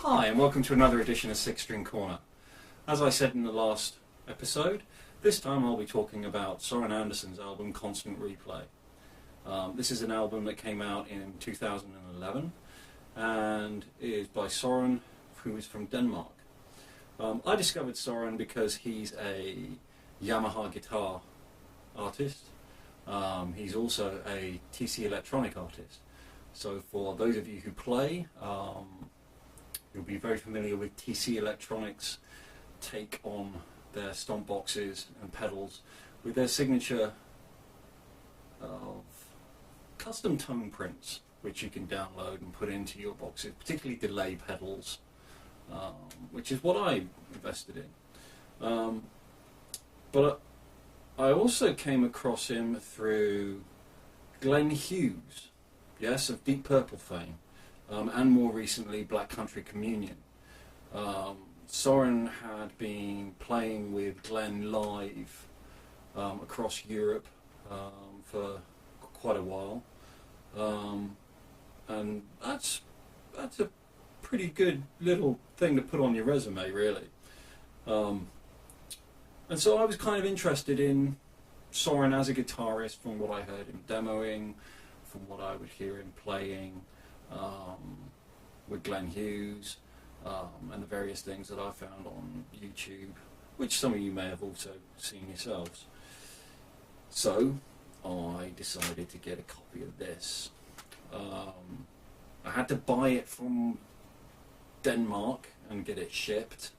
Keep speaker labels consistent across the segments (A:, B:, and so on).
A: Hi, and welcome to another edition of Six String Corner. As I said in the last episode, this time I'll be talking about Soren Andersen's album Constant Replay. This is an album that came out in 2011 and is by Soren, who is from Denmark. I discovered Soren because he's a Yamaha guitar artist. He's also a TC electronic artist. So for those of you who play, you'll be very familiar with TC Electronics' take on their stomp boxes and pedals with their signature of custom tone prints, which you can download and put into your boxes, particularly delay pedals, which is what I invested in. But I also came across him through Glenn Hughes, yes, of Deep Purple fame. And more recently, Black Country Communion. Soren had been playing with Glenn live across Europe for quite a while, and that's a pretty good little thing to put on your resume, really. And so I was kind of interested in Soren as a guitarist from what I heard him demoing, from what I would hear him playing. With Glenn Hughes and the various things that I found on YouTube, which some of you may have also seen yourselves. So I decided to get a copy of this. I had to buy it from Denmark and get it shipped.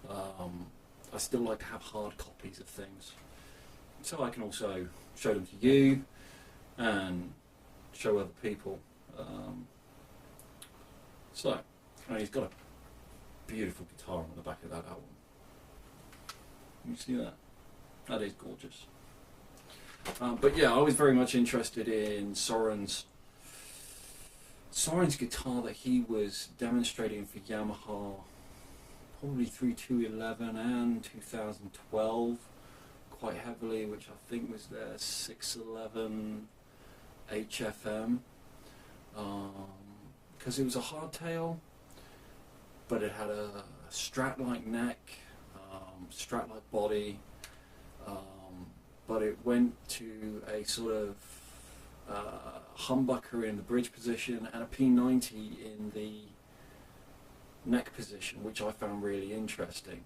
A: I still like to have hard copies of things, so I can also show them to you and show other people. And he's got a beautiful guitar on the back of that album. Can you see that? That is gorgeous. But yeah, I was very much interested in Soren's guitar that he was demonstrating for Yamaha probably through 2011 and 2012 quite heavily, which I think was their 611 HFM. Because it was a hardtail, but it had a Strat-like neck, Strat-like body, but it went to a sort of humbucker in the bridge position and a P90 in the neck position, which I found really interesting.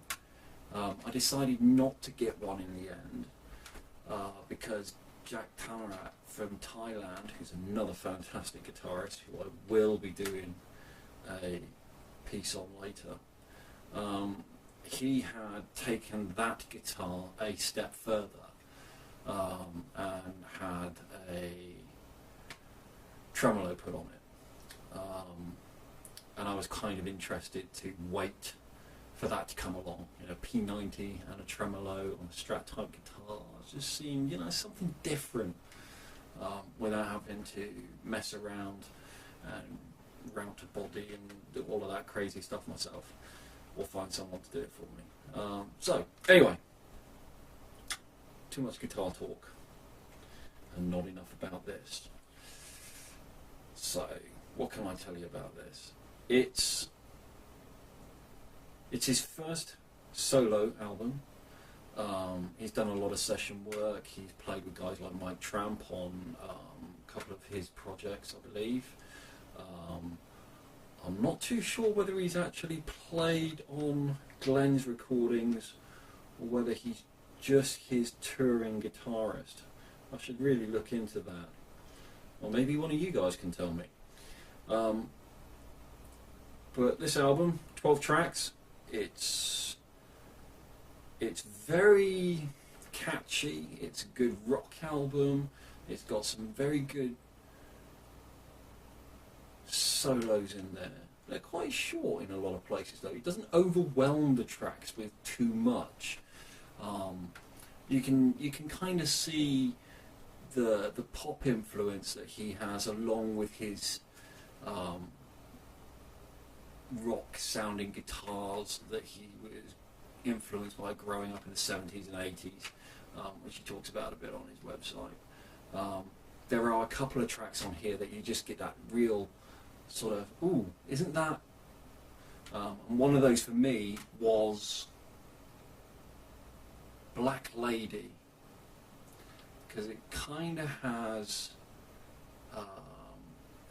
A: I decided not to get one in the end because Jack Tamarat from Thailand, who's another fantastic guitarist who I will be doing a piece on later, he had taken that guitar a step further and had a tremolo put on it, and I was kind of interested to wait for that to come along, P90 and a tremolo on a Strat type guitar. Just seemed, something different without having to mess around and route a body and do all of that crazy stuff myself, or find someone to do it for me. So anyway, too much guitar talk and not enough about this. So what can I tell you about this? It's his first solo album. He's done a lot of session work. He's played with guys like Mike Tramp on a couple of his projects, I believe. I'm not too sure whether he's actually played on Glenn's recordings or whether he's just his touring guitarist. I should really look into that. Or maybe one of you guys can tell me. But this album, 12 tracks, it's very catchy. It's a good rock album. It's got some very good solos in there. They're quite short in a lot of places though. It doesn't overwhelm the tracks with too much. You can kind of see the pop influence that he has along with his rock sounding guitars that he was influenced by growing up in the 70s and 80s, which he talks about a bit on his website. There are a couple of tracks on here that you just get that real sort of, ooh, isn't that And one of those for me was Black Lady, because it kind of has a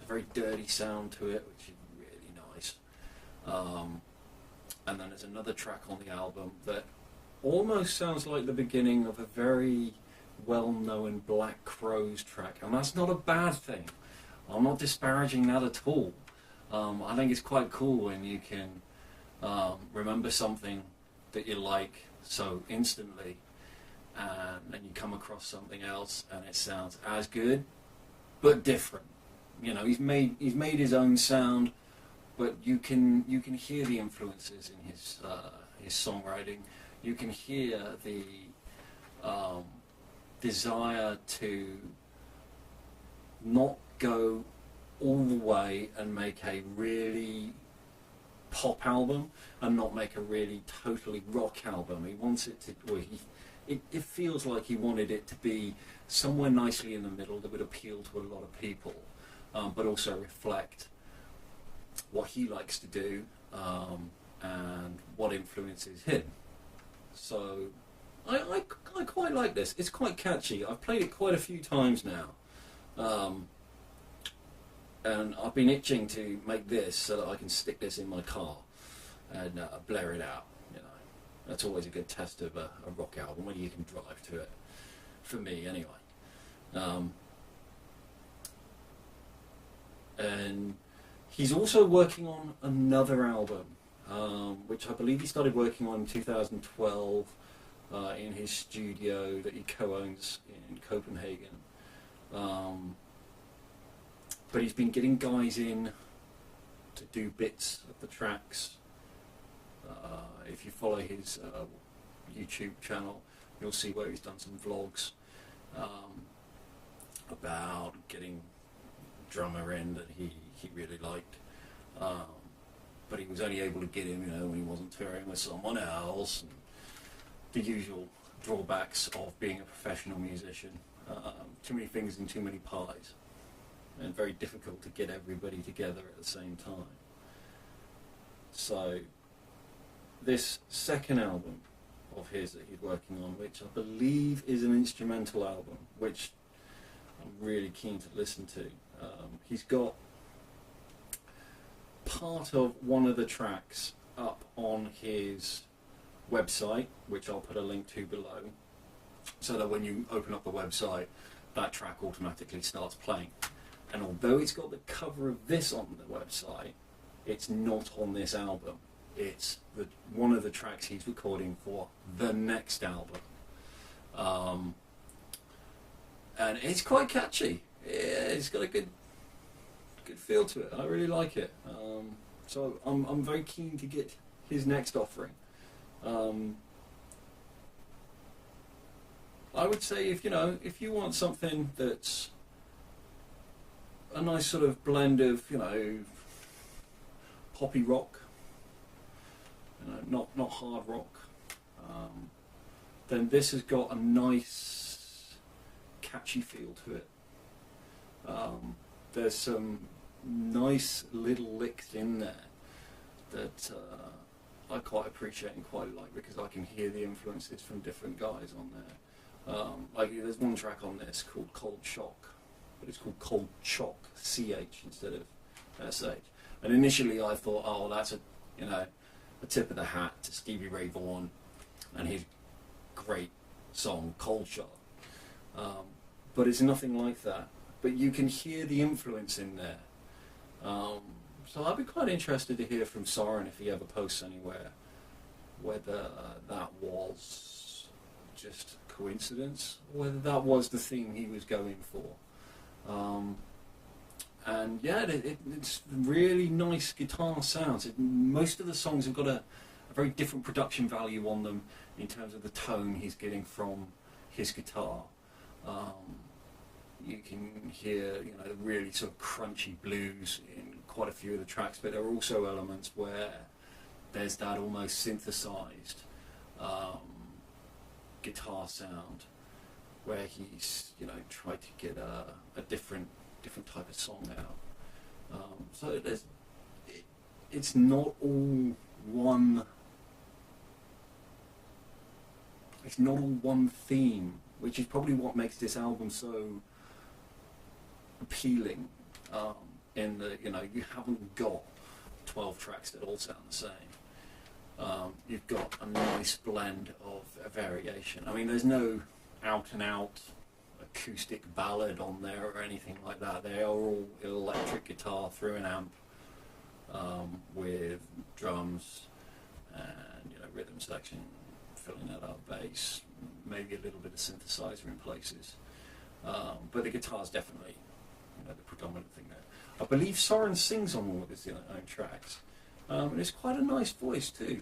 A: very dirty sound to it, which is really nice. And then there's another track on the album that almost sounds like the beginning of a very well-known Black Crowes track, and that's not a bad thing. I'm not disparaging that at all. I think it's quite cool when you can remember something that you like so instantly, and then you come across something else and it sounds as good but different. You know, he's made his own sound, but you can hear the influences in his songwriting. You can hear the desire to not go all the way and make a really pop album and not make a really totally rock album. He wants it to, well, it feels like he wanted it to be somewhere nicely in the middle that would appeal to a lot of people, but also reflect what he likes to do and what influences him. So I quite like this. It's quite catchy. I've played it quite a few times now. And I've been itching to make this so that I can stick this in my car and blare it out. You know, that's always a good test of a rock album, when you can drive to it. For me, anyway. And he's also working on another album, which I believe he started working on in 2012 in his studio that he co-owns in Copenhagen. But he's been getting guys in to do bits of the tracks. If you follow his YouTube channel, you'll see where he's done some vlogs about getting a drummer in that he really liked. But he was only able to get him, you know, when he wasn't touring with someone else. And the usual drawbacks of being a professional musician. Too many fingers and too many pies. And very difficult to get everybody together at the same time. So this second album of his that he's working on, which I believe is an instrumental album, which I'm really keen to listen to. He's got part of one of the tracks up on his website, which I'll put a link to below, so that when you open up the website, that track automatically starts playing. And although it's got the cover of this on the website, it's not on this album. It's one of the tracks he's recording for the next album. And it's quite catchy. Yeah, it's got a good feel to it. I really like it. So I'm very keen to get his next offering. I would say if you want something that's a nice sort of blend of, poppy rock, not hard rock, then this has got a nice catchy feel to it. There's some nice little licks in there that I quite appreciate and quite like, because I can hear the influences from different guys on there. Like there's one track on this called Cold Shock, but it's called Cold Shock, CH instead of SH. And initially I thought, oh, that's a tip of the hat to Stevie Ray Vaughan and his great song Cold Shock. But it's nothing like that. But you can hear the influence in there. So I'd be quite interested to hear from Soren if he ever posts anywhere whether that was just coincidence or whether that was the theme he was going for. And yeah, it's really nice guitar sounds. Most of the songs have got a very different production value on them in terms of the tone he's getting from his guitar. You can hear, the really sort of crunchy blues in quite a few of the tracks, but there are also elements where there's that almost synthesized guitar sound, where he's, tried to get a different type of song out. So it's not all one. It's not all one theme, which is probably what makes this album so appealing. In that, you know, you haven't got 12 tracks that all sound the same. You've got a nice blend of a variation. I mean, there's no out-and-out acoustic ballad on there or anything like that. They are all electric guitar through an amp, with drums and, you know, rhythm section filling that up, bass, maybe a little bit of synthesizer in places. But the guitar's definitely, you know, the predominant thing there. I believe Soren sings on all of his own tracks, and it's quite a nice voice too.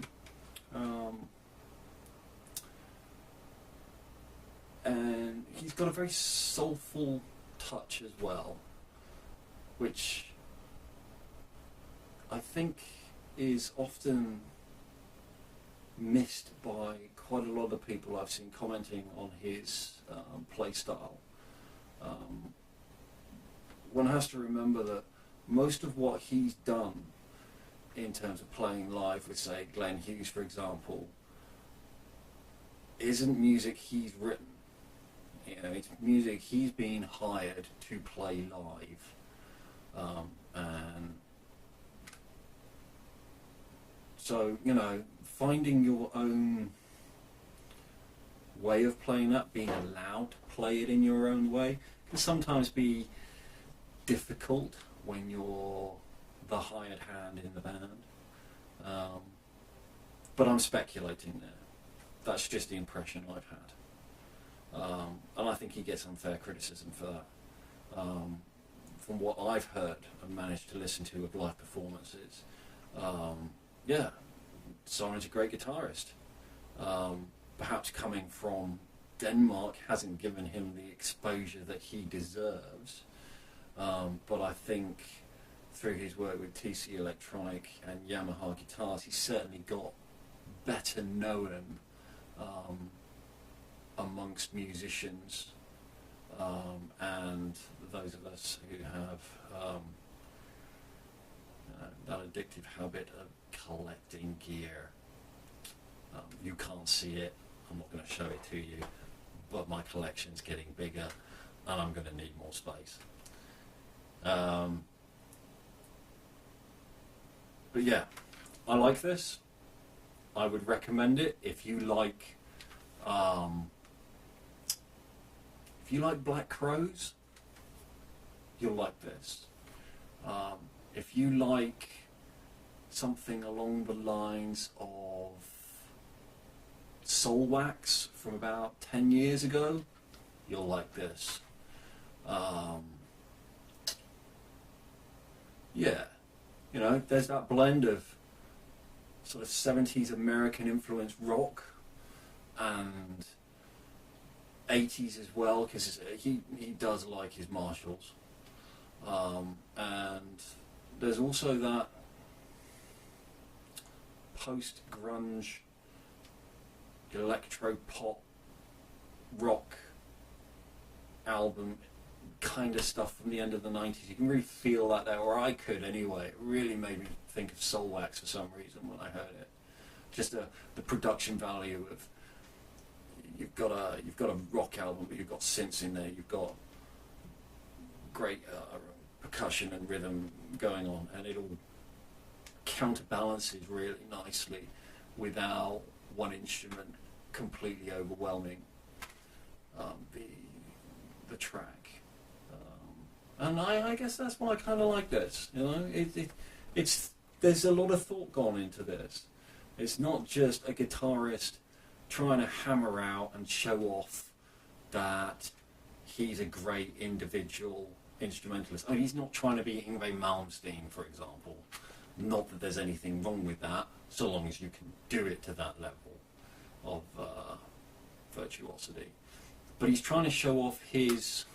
A: And he's got a very soulful touch as well, which I think is often missed by quite a lot of people I've seen commenting on his play style. One has to remember that most of what he's done in terms of playing live with, say, Glenn Hughes, for example, isn't music he's written. You know, it's music he's been hired to play live. And so, you know, finding your own way of playing that, being allowed to play it in your own way, can sometimes be difficult when you're the hired hand in the band. But I'm speculating there. That's just the impression I've had. And I think he gets unfair criticism for that. From what I've heard and managed to listen to of live performances, yeah, Soren's a great guitarist. Perhaps coming from Denmark hasn't given him the exposure that he deserves. But I think through his work with TC Electronic and Yamaha guitars, he's certainly got better known amongst musicians and those of us who have that addictive habit of collecting gear. You can't see it, I'm not going to show it to you, but my collection's getting bigger and I'm going to need more space. But yeah, I like this. I would recommend it if you like Black Crowes, you'll like this. If you like something along the lines of Soul Wax from about 10 years ago, you'll like this. Yeah, you know, there's that blend of sort of 70s American influenced rock and 80s as well, because he does like his Marshalls. And there's also that post-grunge electro-pop rock album kind of stuff from the end of the 90s. You can really feel that there, or I could anyway. It really made me think of Soul Wax for some reason when I heard it. Just the production value of, you've got a rock album, but you've got synths in there, you've got great percussion and rhythm going on, and it all counterbalances really nicely without one instrument completely overwhelming the track. And I guess that's why I kind of like this. You know, it's there's a lot of thought gone into this. It's not just a guitarist trying to hammer out and show off that he's a great individual instrumentalist. I mean, he's not trying to be Yngwie Malmsteen, for example. Not that there's anything wrong with that, so long as you can do it to that level of virtuosity. But he's trying to show off his...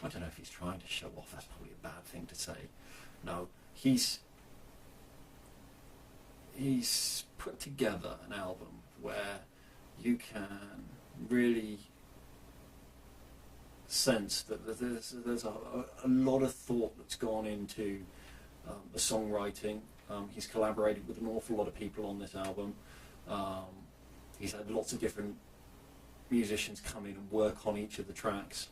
A: I don't know if he's trying to show off, that's probably a bad thing to say. No, he's put together an album where you can really sense that there's a lot of thought that's gone into the songwriting He's collaborated with an awful lot of people on this album. He's had lots of different musicians come in and work on each of the tracks.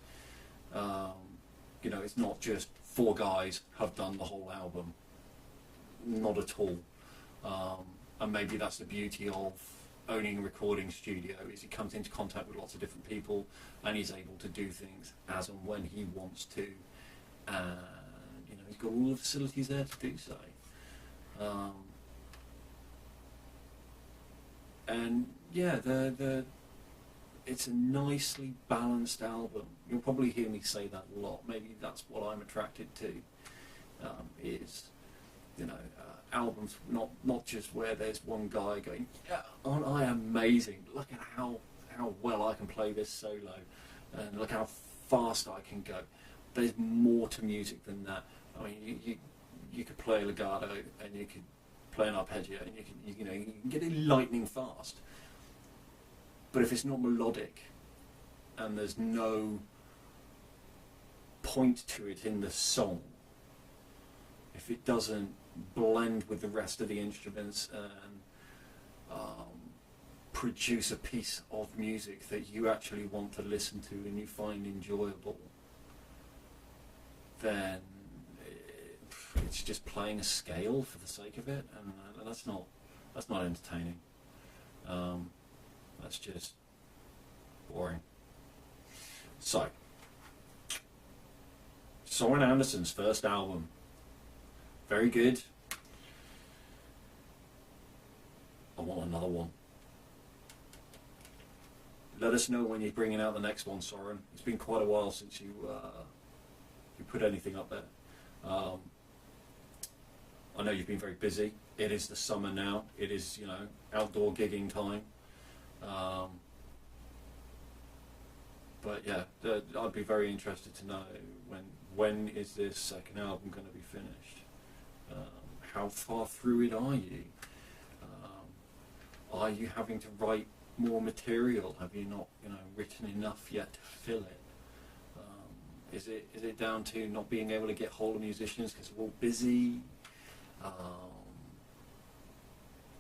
A: You know, it's not just 4 guys have done the whole album. Not at all. And maybe that's the beauty of owning a recording studio, is he comes into contact with lots of different people and he's able to do things as and when he wants to, and you know, he's got all the facilities there to do so. And yeah, it's a nicely balanced album. You'll probably hear me say that a lot. Maybe that's what I'm attracted to, is, you know, albums not just where there's one guy going, yeah, aren't I amazing? Look at how well I can play this solo, and look how fast I can go. There's more to music than that. I mean, you could play a legato and you could play an arpeggio and you can get it lightning fast. But if it's not melodic and there's no point to it in the song, if it doesn't blend with the rest of the instruments and produce a piece of music that you actually want to listen to and you find enjoyable, then it's just playing a scale for the sake of it, and that's not entertaining. That's just boring. So, Soren Andersen's first album, very good. I want another one. Let us know when you're bringing out the next one, Soren. It's been quite a while since you put anything up there. I know you've been very busy. It is the summer now. It is, you know, outdoor gigging time. But yeah, I'd be very interested to know when is this second album going to be finished? How far through it are you? Are you having to write more material? Have you not, you know, written enough yet to fill it? Is it down to not being able to get hold of musicians because we're all busy?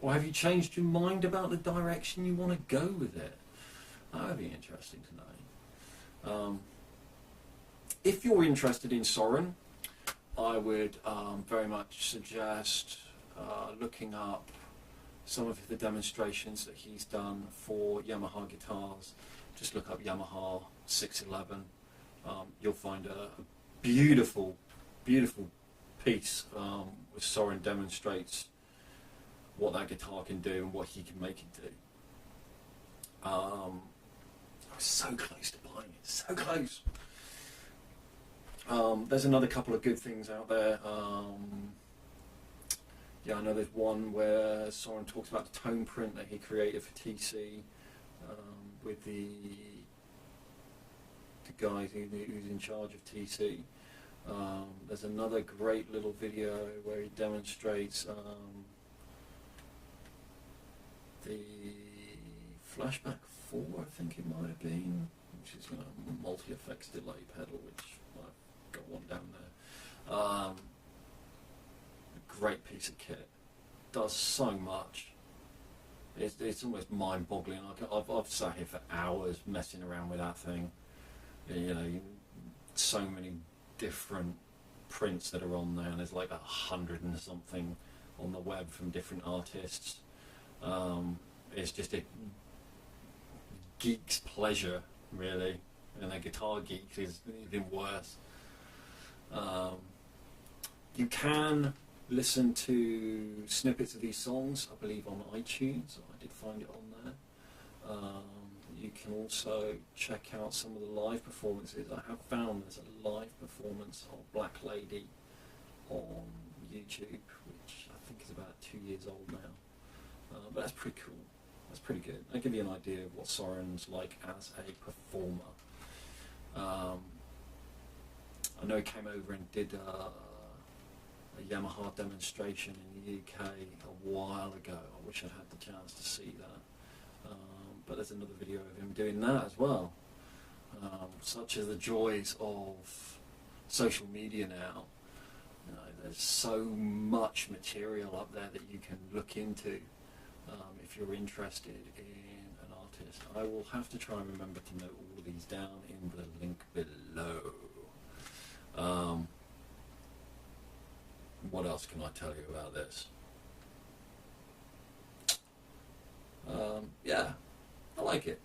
A: Or have you changed your mind about the direction you want to go with it? That would be interesting to know. If you're interested in Soren, I would very much suggest looking up some of the demonstrations that he's done for Yamaha guitars. Just look up Yamaha 611. You'll find a beautiful, beautiful piece where Soren demonstrates what that guitar can do and what he can make it do. I was so close to buying it, so close. There's another couple of good things out there. Yeah, I know there's one where Soren talks about the tone print that he created for TC with the guy who's in charge of TC. There's another great little video where he demonstrates the Flashback 4, I think it might have been, which is a multi-effects delay pedal, which I've got one down there. Great piece of kit, does so much. It's almost mind-boggling. I've sat here for hours messing around with that thing. You know, so many different prints that are on there, and there's like 100 and something on the web from different artists. It's just a geek's pleasure, really, and a guitar geek is even worse. You can listen to snippets of these songs, I believe, on iTunes. I did find it on there. You can also check out some of the live performances. I have found there's a live performance of Black Lady on YouTube, which I think is about 2 years old now. But that's pretty cool. That's pretty good. That'll give you an idea of what Soren's like as a performer. I know he came over and did a Yamaha demonstration in the UK a while ago. I wish I'd had the chance to see that. But there's another video of him doing that as well. Such are the joys of social media now. You know, there's so much material up there that you can look into if you're interested in an artist. I will have to try and remember to note all of these down in the link below. What else can I tell you about this? Yeah, I like it.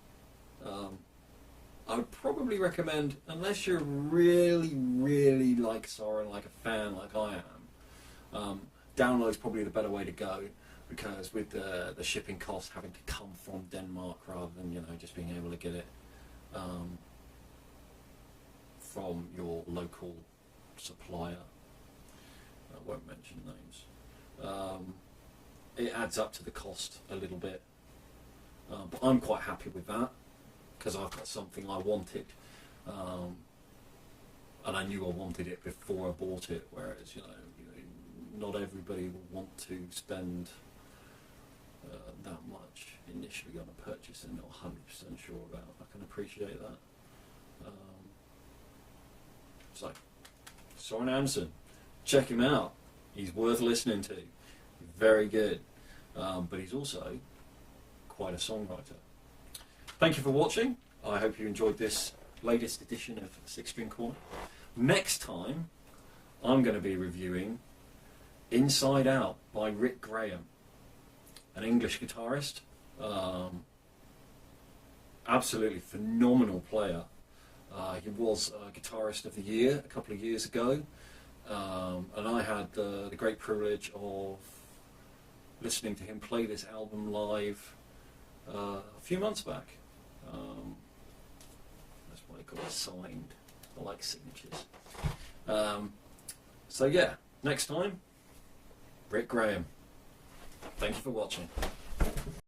A: I would probably recommend, unless you're really like Soren, like a fan like I am, download's probably the better way to go, because with the shipping costs having to come from Denmark rather than, you know, just being able to get it from your local supplier. I won't mention names. It adds up to the cost a little bit, but I'm quite happy with that, because I've got something I wanted, and I knew I wanted it before I bought it, whereas, you know, not everybody will want to spend that much initially on a purchase they're not 100% sure about. I can appreciate that. So, Soren Andersen, check him out. He's worth listening to. Very good. But he's also quite a songwriter. Thank you for watching. I hope you enjoyed this latest edition of Six String Corner. Next time, I'm going to be reviewing Inside Out by Rick Graham, an English guitarist. Absolutely phenomenal player. He was Guitarist of the Year a couple of years ago, and I had the great privilege of listening to him play this album live a few months back. That's what I call it, signed. I like signatures. So yeah, next time, Rick Graham. Thank you for watching.